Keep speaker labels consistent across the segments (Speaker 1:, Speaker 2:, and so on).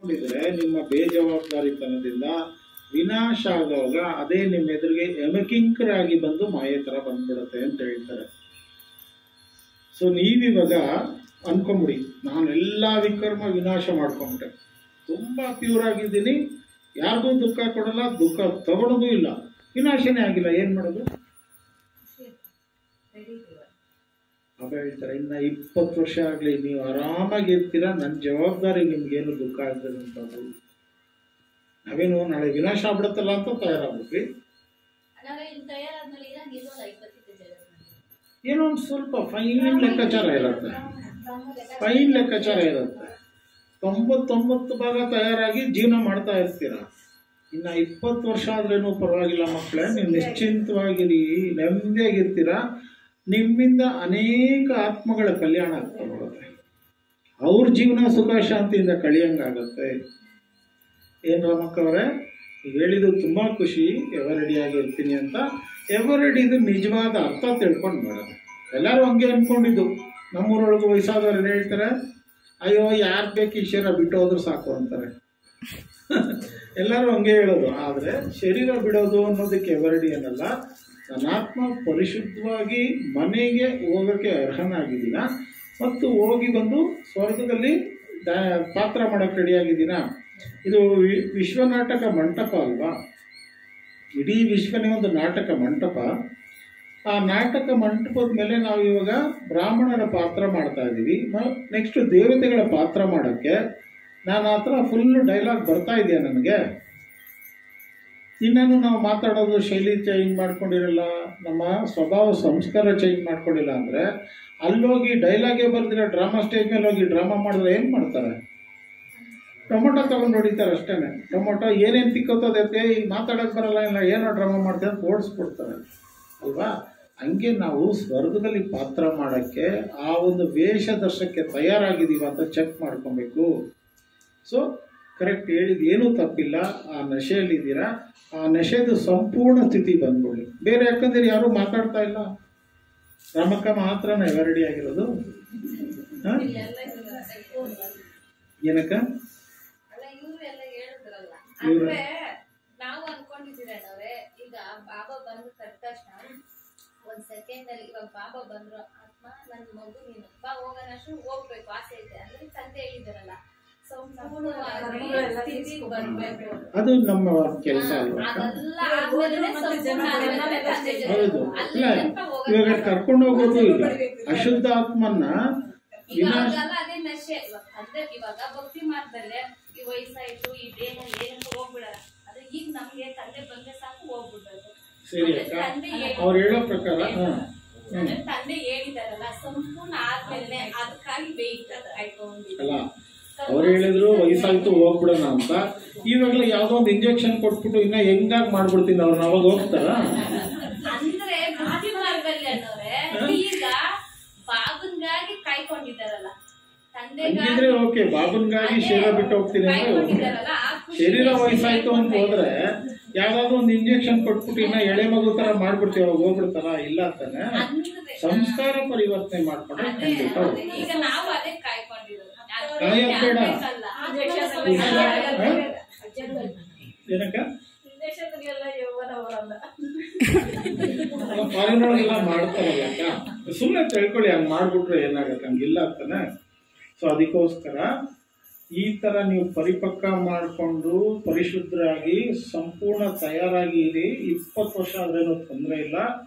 Speaker 1: ನೋಡಿದ್ರೆ ನಿಮ್ಮ ಬೇಜವಾಬ್ದಾರಿತನದಿಂದ ವಿನಾಶ ಆಗುವಾಗ ಅದೇ ನಿಮ್ಮ ಎದುರಿಗೆ ಯಮಕಿಂಕರಾಗಿ ಬಂದು ಮಾಯೆ ತರ ಬಂದ್ಬಿಡುತ್ತೆ ಅಂತ ಹೇಳ್ತಾರೆ. ಸೊ ನೀವಿವಾಗ ಅನ್ಕೊಂಬಿಡಿ, ನಾನೆಲ್ಲ ವಿಕರ್ಮ ವಿನಾಶ ಮಾಡ್ಕೊಂಬಿಟ್ಟೆ, ತುಂಬಾ ಪ್ಯೂರ್ ಆಗಿದ್ದೀನಿ, ಯಾರಿಗೂ ದುಃಖ ಕೊಡಲ್ಲ, ದುಃಖ ತಗೊಳೋದು ಇಲ್ಲ, ವಿನಾಶನೇ ಆಗಿಲ್ಲ, ಏನ್ ಮಾಡೋದು? ಅವ ಹೇಳ್ತಾರೆ, ಇನ್ನ 20 ವರ್ಷ ಆಗ್ಲಿ ನೀವು ಆರಾಮಾಗಿ ಇರ್ತೀರಾ, ನನ್ನ ಜವಾಬ್ದಾರಿ ನಿಮ್ಗೇನು ದುಃಖ ಆಗ್ತದಂತದ್ದು. ನಾವೇನು ನಾಳೆ ವಿನಾಶ ಆಗ್ಬಿಡುತ್ತಲ್ಲ ಅಂತ ತಯಾರಾಗ್ಬಿಟ್ವಿ. ಏನೋ ಒಂದು ಸ್ವಲ್ಪ ಫೈನ್ ಲೆಕ್ಕಾಚಾರ ಇರುತ್ತೆ, 99 ಭಾಗ ತಯಾರಾಗಿ ಜೀವನ ಮಾಡ್ತಾ ಇರ್ತೀರ. ಇನ್ನ 20 ವರ್ಷ ಆದ್ರೇನು ಪರವಾಗಿಲ್ಲ ಮಕ್ಕಳೇ, ನೀವು ನಿಶ್ಚಿಂತವಾಗಿರಿ, ನೆಮ್ಮದಿಯಾಗಿರ್ತೀರ. ನಿಮ್ಮಿಂದ ಅನೇಕ ಆತ್ಮಗಳ ಕಲ್ಯಾಣ ಆಗ್ತಾ ಹೋಗುತ್ತೆ, ಅವ್ರ ಜೀವನ ಸುಖ ಶಾಂತಿಯಿಂದ ಕಳಿಯಂಗಾಗತ್ತೆ. ಏನ್ ರಾಮಕ್ಕವರೇ ಹೇಳಿದ್ದು ತುಂಬಾ ಖುಷಿ, ಎವರ್ ರೆಡಿ ಆಗಿರ್ತೀನಿ ಅಂತ. ಎವರ್ ರೆಡಿ ಇದು ನಿಜವಾದ ಅರ್ಥ ತಿಳ್ಕೊಂಡು ಬರೋದು. ಎಲ್ಲರೂ ಹಂಗೆ ಅನ್ಕೊಂಡಿದ್ದು. ನಮ್ಮೂರೊಳಗೆ ವಯಸ್ಸಾದವ್ರು ಹೇಳ್ತಾರೆ, ಅಯ್ಯೋ ಯಾರು ಬೇಕು ಈಶ್ವರ ಬಿಟ್ಟು ಹೋದ್ರು ಸಾಕು ಅಂತಾರೆ. ಎಲ್ಲರೂ ಹಂಗೆ ಹೇಳೋದು. ಆದ್ರೆ ಶರೀರ ಬಿಡೋದು ಅನ್ನೋದಕ್ಕೆ ಎವರ್ ರೆಡಿ ಅನ್ನಲ್ಲ. ನನ್ನ ಆತ್ಮ ಪರಿಶುದ್ಧವಾಗಿ ಮನೆಗೆ ಹೋಗೋಕ್ಕೆ ಅರ್ಹನಾಗಿದ್ದೀನ ಮತ್ತು ಹೋಗಿ ಬಂದು ಸ್ವರ್ಗದಲ್ಲಿ ಪಾತ್ರ ಮಾಡಕ್ಕೆ ರೆಡಿ ಆಗಿದ್ದೀನ. ಇದು ವಿಶ್ವ ನಾಟಕ ಮಂಟಪ ಅಲ್ವಾ? ಇಡೀ ವಿಶ್ವನೇ ಒಂದು ನಾಟಕ ಮಂಟಪ. ಆ ನಾಟಕ ಮಂಟಪದ ಮೇಲೆ ನಾವು ಇವಾಗ ಬ್ರಾಹ್ಮಣರ ಪಾತ್ರ ಮಾಡ್ತಾ ಇದ್ದೀವಿ. ನೆಕ್ಸ್ಟ್ ದೇವತೆಗಳ ಪಾತ್ರ ಮಾಡೋಕ್ಕೆ ನಾನು ಆ ಥರ ಫುಲ್ ಡೈಲಾಗ್ ಬರ್ತಾ ಇದೆಯಾ ನನಗೆ? ಇನ್ನೇನು ನಾವು ಮಾತಾಡೋದು ಶೈಲಿ ಚೇಂಜ್ ಮಾಡ್ಕೊಂಡಿರಲ್ಲ, ನಮ್ಮ ಸ್ವಭಾವ ಸಂಸ್ಕಾರ ಚೇಂಜ್ ಮಾಡ್ಕೊಂಡಿಲ್ಲ ಅಂದರೆ ಅಲ್ಲೋಗಿ ಡೈಲಾಗೇ ಬರ್ದಿರೋ ಡ್ರಾಮಾ ಸ್ಟೇಜ್ ಮೇಲೆ ಹೋಗಿ ಡ್ರಾಮಾ ಮಾಡಿದ್ರೆ ಏನು ಮಾಡ್ತಾರೆ? ಟೊಮೊಟೊ ತೊಗೊಂಡು ಹೊಡಿತಾರೆ ಅಷ್ಟೇ. ಟೊಮೊಟೊ ಏನೇನು ತಿಕ್ಕೋತದೆ, ಈಗ ಮಾತಾಡೋಕ್ಕೆ ಬರಲ್ಲ, ಇಲ್ಲ ಏನೋ ಡ್ರಾಮಾ ಮಾಡ್ತಾರೆ ಅಂತ ಓಡಿಸ್ಬಿಡ್ತಾರೆ ಅಲ್ವಾ? ಹಂಗೆ ನಾವು ಸ್ವರ್ಗದಲ್ಲಿ ಪಾತ್ರ ಮಾಡೋಕ್ಕೆ ಆ ಒಂದು ವೇಷದರ್ಶಕ್ಕೆ ತಯಾರಾಗಿದ್ದೀವ ಅಂತ ಚೆಕ್ ಮಾಡ್ಕೊಬೇಕು. ಸೊ ಕರೆಕ್ಟ್ ಹೇಳಿದ್ದು, ಏನೂ ತಪ್ಪಿಲ್ಲ. ಆ ನಶೆಯಲ್ಲಿದ್ದೀರಾ, ಆ ನಶೆದು ಸಂಪೂರ್ಣ ಸ್ಥಿತಿ ಬಂದ್ಬಿಡಿ. ಬೇರೆ ಯಾಕಂದ್ರೆ ಯಾರೂ ಮಾತಾಡ್ತಾ ಇಲ್ಲ, ರಾಮಕ್ಕ ಮಾತ್ರನೇ ಎವರ್ ರೆಡಿ ಆಗಿರೋದು. ಏನಕ್ಕ
Speaker 2: ನಾವು ಅನ್ಕೊಂಡಿದ್ದೀರ ಈಗ ಬಾಬಾ ಬಂದು ತಕ್ಷಣ ಒಂದ್ ಸೆಕೆಂಡ್ ಅಲ್ಲಿ ಇವಾಗ ಬಾಬಾ ಬಂದ್ರು, ಆತ್ಮ ನನ್ ಮಗು ನೀನು ಬಾ ಹೋಗೋಣಷ್ಟು ಹೋಗ್ಬೇಕು, ಆಸೆ ಐತೆ ಅಂದ್ರೆ ತಂದೆ ಹೇಳಿದಾರಲ್ಲ,
Speaker 1: ಅದು ನಮ್ಮ ಕೆಲಸ ಅಲ್ವಾ? ಹೌದು. ಇವಾಗ ಕರ್ಕೊಂಡು ಹೋಗೋದು ಇಲ್ಲ ಅಶುದ್ಧ ಆತ್ಮನ್ನ.
Speaker 2: ಅದೇ ನಶೆ ಅಂದ್ರೆ ಇವಾಗ ಭಕ್ತಿ ಮಾರ್ಗದಲ್ಲೇ ಈ ವಯಸ್ಸಾಯ್ತು, ಈ ದೇಹ ಏನಂತ ಹೋಗ್ಬಿಡಲ್ಲ. ಅದೇ ಈಗ ನಮ್ಗೆ ತಂದೆ ಬಂದ್ರೆ ಸಾಕು ಹೋಗ್ಬಿಡೋದು.
Speaker 1: ಸರಿ ಅಕ್ಕ, ಅವ್ರು ಹೇಳೋ ಪ್ರಕಾರ
Speaker 2: ತಂದೆ ಹೇಳಿದಾರಲ್ಲ, ಸಂಪೂರ್ಣ ಆದ್ಮೇಲೆ ಅದಕ್ಕಾಗಿ ಬೇಯಿಲ್ಲ.
Speaker 1: ಅವ್ರು ಹೇಳಿದ್ರು ವಯಸ್ಸಾಯ್ತು ಹೋಗ್ಬಿಡೋಣ ಅಂತ. ಇವಾಗಲೇ ಯಾವ್ದೋ ಒಂದು ಇಂಜೆಕ್ಷನ್ ಕೊಟ್ಬಿಟ್ಟು ಇನ್ನ ಹೆಂಗಾಗಿ ಮಾಡ್ಬಿಡ್ತೀನಿ ಅವ್ರನ್ನ, ಅವಾಗ ಹೋಗ್ತಾರ?
Speaker 2: ಅಂದ್ರೆ ಭಕ್ತಿ ಮಾರ್ಗದಲ್ಲಿ ಅನ್ನೋರೆ ಈಗ ಬಾಬನ್ಗಾಗಿ ಕಾಯ್ಕೊಂಡಿದ್ದಾರಲ್ಲ,
Speaker 1: ಹಂಗಿದ್ರೆ ಓಕೆ, ಬಾಬನ್ಗಾಗಿ ಶರೀರ ಬಿಟ್ಟು ಹೋಗ್ತೀನಿ ಅಂದ್ರೆ. ಶರೀರ ವಯಸ್ಸಾಯ್ತು ಅಂತ ಹೋದ್ರೆ ಯಾವ್ದಾದ್ರು ಒಂದು ಇಂಜೆಕ್ಷನ್ ಕೊಟ್ಬಿಟ್ಟು ಇನ್ನ ಎಳೆ ಮಗು ತರ ಮಾಡ್ಬಿಡ್ತೀವಿ, ಅವಾಗ ಹೋಗ್ಬಿಡ್ತಾರ? ಇಲ್ಲ ಅಂತಾನೆ. ಸಂಸ್ಕಾರ ಪರಿವರ್ತನೆ ಮಾಡ್ಕೊಂಡ್ರೆ ಖಂಡಿತ ಕಾಯೋದ್ ಬೇಡ. ಏನಕ್ಕ ಫಾರಿನೊಳಗೆಲ್ಲ ಮಾಡ್ತಾರಲ್ಲ ಅಕ್ಕ, ಸುಮ್ಮನೆ ತಿಳ್ಕೊಳ್ಳಿ, ಹಂಗ್ ಮಾಡ್ಬಿಟ್ರೆ ಏನಾಗತ್ತೆ, ಹಂಗಿಲ್ಲ ಅಂತಾನೆ. ಸೊ ಅದಕ್ಕೋಸ್ಕರ ಈ ತರ ನೀವು ಪರಿಪಕ್ವ ಮಾಡಿಕೊಂಡು ಪರಿಶುದ್ಧರಾಗಿ ಸಂಪೂರ್ಣ ತಯಾರಾಗಿ ಇರಿ. 20 ವರ್ಷ ಆದ್ರೇನು ತೊಂದರೆ ಇಲ್ಲ,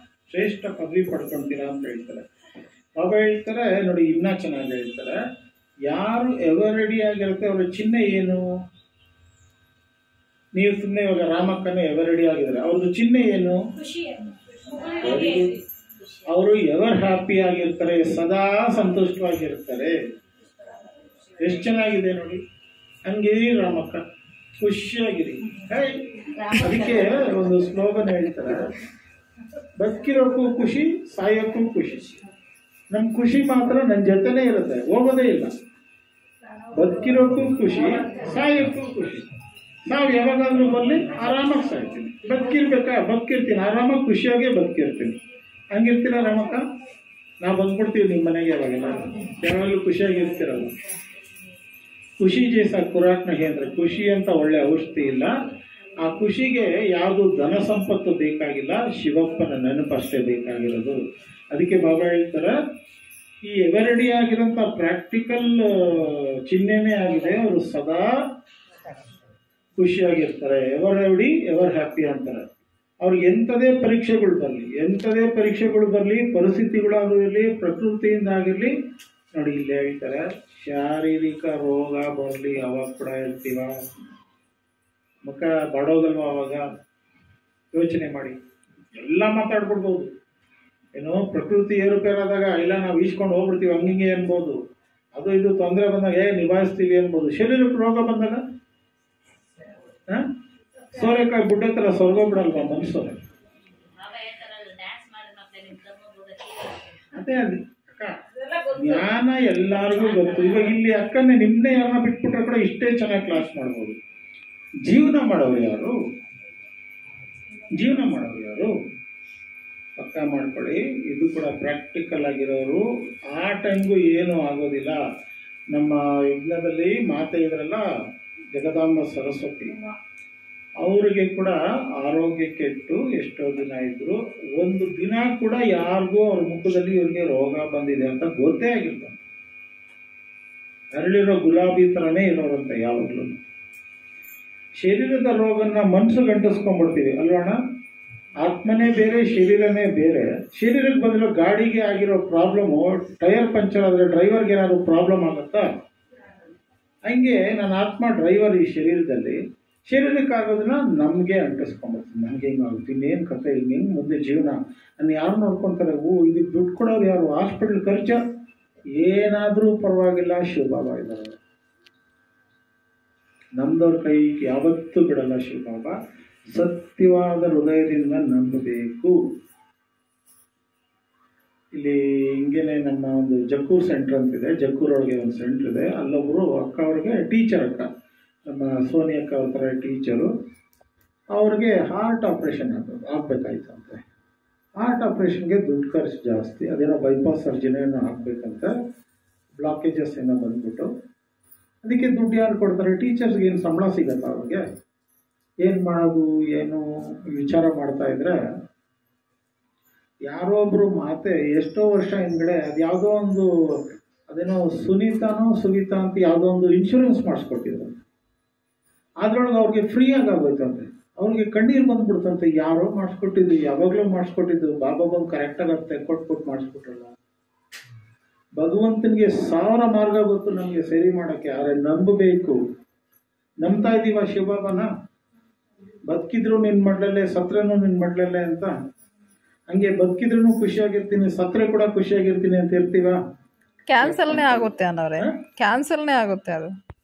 Speaker 1: ಶ್ರೇಷ್ಠ ಪದವಿ ಪಡ್ಕೊಂತೀರಾ ಅಂತ ಹೇಳ್ತಾರೆ. ಬಾಬಾ ಹೇಳ್ತಾರೆ ನೋಡಿ, ಇನ್ನ ಚೆನ್ನಾಗಿ ಹೇಳ್ತಾರೆ, ಯಾರು ಎವರ್ ರೆಡಿ ಆಗಿರುತ್ತೆ ಅವ್ರ ಚಿಹ್ನೆ ಏನು? ನೀವು ಸುಮ್ಮನೆ ಇವಾಗ ರಾಮಕ್ಕನ ಎವರ್ ರೆಡಿ ಆಗಿದ್ದಾರೆ, ಅವ್ರದ್ದು ಚಿಹ್ನೆ ಏನು? ಅವರು ಎವರ್ ಹ್ಯಾಪಿ ಆಗಿರ್ತಾರೆ, ಸದಾ ಸಂತುಷ್ಟವಾಗಿರ್ತಾರೆ. ಎಷ್ಟು ಚೆನ್ನಾಗಿದೆ ನೋಡಿ. ಹಂಗಿರಿ ರಾಮಕ್ಕ, ಖುಷಿಯಾಗಿರಿ. ಅದಕ್ಕೆ ಒಂದು ಸ್ಲೋಗನ್ ಹೇಳ್ತಾರೆ, ಬದುಕಿರೋಕ್ಕೂ ಖುಷಿ, ಸಾಯೋಕ್ಕೂ ಖುಷಿ. ನಮ್ ಖುಷಿ ಮಾತ್ರ ನನ್ನ ಜೊತೆನೇ ಇರುತ್ತೆ, ಹೋಗೋದೇ ಇಲ್ಲ. ಬದುಕಿರೋಕ್ಕೂ ಖುಷಿ, ಸಾಯೋಕ್ಕೂ ಖುಷಿ. ನಾವು ಯಾವಾಗಾದ್ರೂ ಬರ್ಲಿ ಆರಾಮಾಗಿ ಸಾಯ್ತೀನಿ, ಬದುಕಿರ್ಬೇಕಾ ಬದುಕಿರ್ತೀನಿ, ಆರಾಮಾಗಿ ಖುಷಿಯಾಗೇ ಬದುಕಿರ್ತೀನಿ. ಹಂಗಿರ್ತೀರ ರಾಮಕ್ಕ? ನಾವು ಬಂದ್ಬಿಡ್ತೀವಿ ನಿಮ್ಮ ಮನೆಗೆ, ಯಾವಾಗೆಲ್ಲ ಯಾವಾಗಲೂ ಖುಷಿಯಾಗಿರ್ತೀರಲ್ಲ. ಖುಷಿ ಜೈಸ ಖುರಾಕ್ ನಹಿ ಅಂದ್ರೆ ಖುಷಿ ಅಂತ ಒಳ್ಳೆ ಔಷಧಿ ಇಲ್ಲ. ಆ ಖುಷಿಗೆ ಯಾವುದು ಧನ ಸಂಪತ್ತು ಬೇಕಾಗಿಲ್ಲ, ಶಿವಪ್ಪನ ನೆನಪಷ್ಟೇ ಬೇಕಾಗಿರೋದು. ಅದಕ್ಕೆ ಬಾಬಾ ಹೇಳ್ತಾರೆ, ಈ ಎವರ್ಡಿ ಆಗಿರೋಂಥ ಪ್ರಾಕ್ಟಿಕಲ್ ಚಿಹ್ನೆನೇ ಆಗಿದೆ. ಅವರು ಸದಾ ಖುಷಿಯಾಗಿರ್ತಾರೆ, ಎವರ್ ರೆಡಿ ಎವರ್ ಹ್ಯಾಪಿ ಅಂತಾರೆ. ಅವ್ರಿಗೆ ಎಂಥದೇ ಪರೀಕ್ಷೆಗಳು ಬರಲಿ, ಪರಿಸ್ಥಿತಿಗಳಾಗಿರಲಿ, ಪ್ರಕೃತಿಯಿಂದ ಆಗಿರಲಿ, ನೋಡಿ ಇಲ್ಲಿ ಹೇಳ್ತಾರೆ, ಶಾರೀರಿಕ ರೋಗ ಬರಲಿ ಅವಾಗ ಕೂಡ ಇರ್ತೀವ, ಮುಖ ಬಾಡೋದಲ್ವ ಅವಾಗ? ಯೋಚನೆ ಮಾಡಿ, ಎಲ್ಲ ಮಾತಾಡ್ಬಿಡ್ಬೋದು. ಏನೋ ಪ್ರಕೃತಿ ಏರುಪೇರಾದಾಗ ಇಲ್ಲ ನಾವು ಈಸ್ಕೊಂಡು ಹೋಗ್ಬಿಡ್ತೀವಿ ಹಂಗಿಂಗೆ ಅನ್ಬೋದು. ಅದು ಇದು ತೊಂದರೆ ಬಂದಾಗ ನಿಭಾಯಿಸ್ತೀವಿ ಅನ್ಬೋದು. ಶರೀರಕ್ಕೆ ರೋಗ ಬಂದಾಗ ಸೋರೆಕಾಯಿ ಬುಡ್ಡೆ ಥರ ಸೊರ್ಗೋಗ್ಬಿಡಲ್ವಾ ಮನಸ್ಸು? ಅದೇ ಜ್ಞಾನ ಎಲ್ಲರಿಗೂ ಗೊತ್ತು. ಇವಾಗ ಇಲ್ಲಿ ಅಕ್ಕನೇ ನಿಮ್ಮನ್ನೇ ಯಾರನ್ನ ಬಿಟ್ಬಿಟ್ರೆ ಕೂಡ ಇಷ್ಟೇ ಚೆನ್ನಾಗಿ ಕ್ಲಾಸ್ ಮಾಡ್ಬೋದು. ಜೀವನ ಮಾಡೋರು ಯಾರು? ಪಕ್ಕ ಮಾಡ್ಕೊಳ್ಳಿ. ಇದು ಕೂಡ ಪ್ರಾಕ್ಟಿಕಲ್ ಆಗಿರೋರು ಆ ಟೈಮ್ಗೂ ಏನೂ ಆಗೋದಿಲ್ಲ. ನಮ್ಮ ಯಜ್ಞದಲ್ಲಿ ಮಾತೆ ಇದ್ರಲ್ಲ ಜಗದಾಂಬ ಸರಸ್ವತಿ, ಅವರಿಗೆ ಕೂಡ ಆರೋಗ್ಯ ಕೆಟ್ಟು ಎಷ್ಟೋ ದಿನ ಇದ್ರು. ಒಂದು ದಿನ ಕೂಡ ಯಾರಿಗೂ ಅವ್ರ ಮುಖದಲ್ಲಿ ಇವ್ರಿಗೆ ರೋಗ ಬಂದಿದೆ ಅಂತ ಗೊತ್ತೇ ಆಗಿರ್ತಾರೆ. ಅರಳಿರೋ ಗುಲಾಬಿ ಥರನೇ ಇರೋರಂತೆ ಯಾವಾಗಲೂ. ಶರೀರದ ರೋಗನ ಮನಸ್ಸು ಗಂಟಿಸ್ಕೊಂಡ್ಬಿಡ್ತೀವಿ ಅಲ್ವಣ? ಆತ್ಮನೇ ಬೇರೆ, ಶರೀರನೇ ಬೇರೆ. ಶರೀರಕ್ಕೆ ಬಂದಿರೋ ಗಾಡಿಗೆ ಆಗಿರೋ ಪ್ರಾಬ್ಲಮ್ಮು, ಟೈರ್ ಪಂಚರ್ ಆದರೆ ಡ್ರೈವರ್ಗೆ ಏನಾದ್ರು ಪ್ರಾಬ್ಲಮ್ ಆಗುತ್ತಾ? ಹಂಗೆ ನನ್ನ ಆತ್ಮ ಡ್ರೈವರ್ ಈ ಶರೀರದಲ್ಲಿ. ಶರೀರಕ್ಕಾಗೋದನ್ನ ನಮಗೆ ಅಂಟಿಸ್ಕೊಂಡ್ಬಿಡ್ತೀನಿ. ನನಗೆ ಹಿಂಗಾಗುತ್ತೆ, ಇನ್ನೇನು ಕತೆ, ಹಿಂಗೆ ಮುಂದೆ ಜೀವನ, ನನ್ನ ಯಾರು ನೋಡ್ಕೊತಾರೆ? ಇದಕ್ಕೆ ದುಡ್ಡು ಕೊಡೋರು ಯಾರು? ಹಾಸ್ಪಿಟ್ಲ್ ಖರ್ಚು ಏನಾದರೂ ಪರವಾಗಿಲ್ಲ, ಶಿವಬಾಬಾ ಇದ್ದಾರೆ. ನಮ್ದವ್ರ ಕೈ ಯಾವತ್ತೂ ಬಿಡಲ್ಲ ಶಿವಬಾಬಾ. ಸತ್ಯವಾದ ಹೃದಯದಿಂದ ನಂಬಬೇಕು. ಇಲ್ಲಿ ಹಿಂಗೇನೆ ನಮ್ಮ ಒಂದು ಜಕ್ಕೂರ್ ಸೆಂಟರ್ ಅಂತಿದೆ, ಜಕ್ಕೂರೊಳಗೆ ಒಂದು ಸೆಂಟರ್ ಇದೆ. ಅಲ್ಲೊಬ್ಬರು ಅಕ್ಕ ಅವ್ರಿಗೆ ಟೀಚರ್, ಅಕ್ಕ ನಮ್ಮ ಸೋನಿ ಅಕ್ಕ ಅವ್ರ ಥರ ಟೀಚರು. ಅವ್ರಿಗೆ ಹಾರ್ಟ್ ಆಪ್ರೇಷನ್ ಆಗಬೇಕಾಯ್ತಂತೆ. ಹಾರ್ಟ್ ಆಪ್ರೇಷನ್ಗೆ ದುಡ್ಡು ಖರ್ಚು ಜಾಸ್ತಿ. ಅದೇನೋ ಬೈಪಾಸ್ ಸರ್ಜರಿ ಏನೋ ಆಗಬೇಕಂತ, ಬ್ಲಾಕೇಜಸ್ ಏನೋ ಬಂದ್ಬಿಟ್ಟು. ಅದಕ್ಕೆ ದುಡ್ಡು ಯಾರು ಕೊಡ್ತಾರೆ? ಟೀಚರ್ಸ್ಗೆ ಏನು ಸಂಬಳ ಸಿಗತ್ತ ಅವ್ರಿಗೆ? ಏನು ಮಾಡೋದು ಏನು ವಿಚಾರ ಮಾಡ್ತಾ ಇದ್ರೆ, ಯಾರೋ ಒಬ್ರು ಮಾತೆ ಎಷ್ಟೋ ವರ್ಷ ಹಿಂದ್ಗಡೆ ಅದು ಯಾವುದೋ ಒಂದು, ಅದೇನೋ ಸುನೀತಾ ಅಂತ ಯಾವುದೋ ಒಂದು ಇನ್ಶೂರೆನ್ಸ್ ಮಾಡಿಸ್ಕೊಟ್ಟಿದ್ರು. ಅದ್ರೊಳಗೆ ಅವ್ರಿಗೆ ಫ್ರೀಯಾಗಿ ಆಗೋಯ್ತಂತೆ. ಅವ್ರಿಗೆ ಕಣ್ಣೀರು ಬಂದ್ಬಿಡ್ತಂತೆ. ಯಾರೋ ಮಾಡಿಸ್ಕೊಟ್ಟಿದ್ದು, ಯಾವಾಗಲೂ ಮಾಡಿಸ್ಕೊಟ್ಟಿದ್ದು, ಬಾಬಾ ಬಂದು ಕರೆಕ್ಟಾಗಿ ಅದು ತೆಕ್ಕೊಟ್ಟು ಮಾಡಿಸ್ಕೊಟ್ರಲ್ಲ. ಭಗವಂತನಿಗೆ 1000 ಮಾರ್ಗ ಗೊತ್ತು ನಮಗೆ ಸರಿ ಮಾಡೋಕ್ಕೆ. ಆದರೆ ನಂಬಬೇಕು. ನಂಬ್ತಾ ಇದ್ದೀವ ಶಿವಬಾಬಾನ? ಬದುಕಿದ್ರು ನಿನ್ನ ಮಡ್ಲಲ್ಲೇ, ಸತ್ರೇನು ನಿನ್ನ ಮಡ್ಲಲ್ಲೇ ಅಂತ. ಹಂಗೆ ಬದುಕಿದ್ರೂ ಖುಷಿಯಾಗಿರ್ತೀನಿ, ಸತ್ರೆ ಕೂಡ ಖುಷಿಯಾಗಿರ್ತೀನಿ ಅಂತ ಇರ್ತೀವ?
Speaker 3: ಕ್ಯಾನ್ಸಲ್ನೇ ಆಗುತ್ತೆ ಅನ್ನೋರೆ, ಕ್ಯಾನ್ಸಲ್ನೇ ಆಗುತ್ತೆ ಅದು.